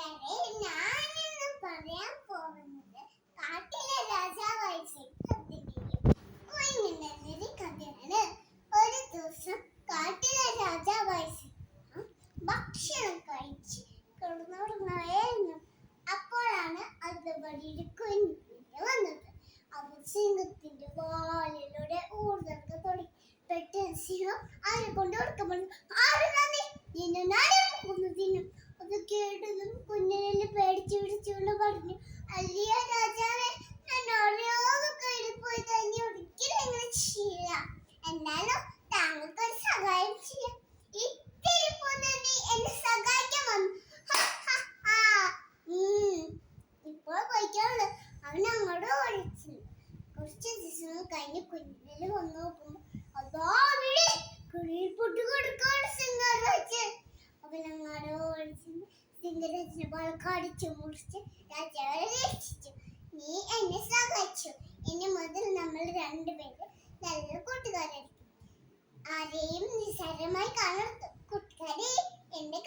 കൂട്ടുകാരെ, ഞാനിന്ന് പറയാൻ പോകുന്നത് കാട്ടിലെ രാജാവായ സിംഹത്തിന്റെയും കുയിലിന്റെയും കഥയാണ്. ഒരു ദിവസം കാട്ടിലെ രാജാവായ സിംഹം ഭക്ഷണം കഴിച്ച് കിടന്നുറങ്ങുകയായിരുന്നു. അപ്പോഴാണ് അതുവഴി ഒരു കുഞ്ഞ് വന്നത്. അവർ സിംഹത്തിന്റെ വാലിലൂടെ ഊർന്നൊക്കെ തുടങ്ങി. പെട്ടെന്ന് സിംഹം അവരെ കൊണ്ട് കൊടുക്കപ്പെടുന്നു. അത് കേട്ടതും കുഞ്ഞിനെ പേടിച്ചു പിടിച്ചുകൊണ്ട് പറഞ്ഞു, അല്ലയോ രാജാവേ, ഞാൻ അറിയാതെ കയറിപ്പോയി തന്നെ ഒരിക്കലും എങ്ങനെ ചെയ്യാം. എന്നാലും താങ്കൾക്കൊരു സഹായം ചെയ്യാം. ഇത്തിരി പോന്നെ എന്നെ സഹായിക്കാൻ വന്നു. ഇപ്പോൾ പോയിക്കാണ്. അവൻ അങ്ങോട്ട് ഓടിച്ചു. കുറച്ച് ദിവസങ്ങൾ കഴിഞ്ഞ് കുഞ്ഞിനെ വന്നു നോക്കുമ്പോ അതാ കുഴിയിൽ പൊട്ടി കൊടുക്കാണ് സിംഹരാജൻ. അവനങ്ങാടോ ഓടിച്ച് സിംഹരാജനെ കടിച്ചു മുറിച്ച് രാജാവിനെ രക്ഷിച്ചു. നീ എന്നെ സഹായിച്ചു. ഇനി മുതൽ നമ്മൾ രണ്ടുപേരും നല്ല കൂട്ടുകാരായിരിക്കും. ആരെയും നിസ്സാരമായി കാണരുത്. കൂട്ടുകാരെ, എന്റെ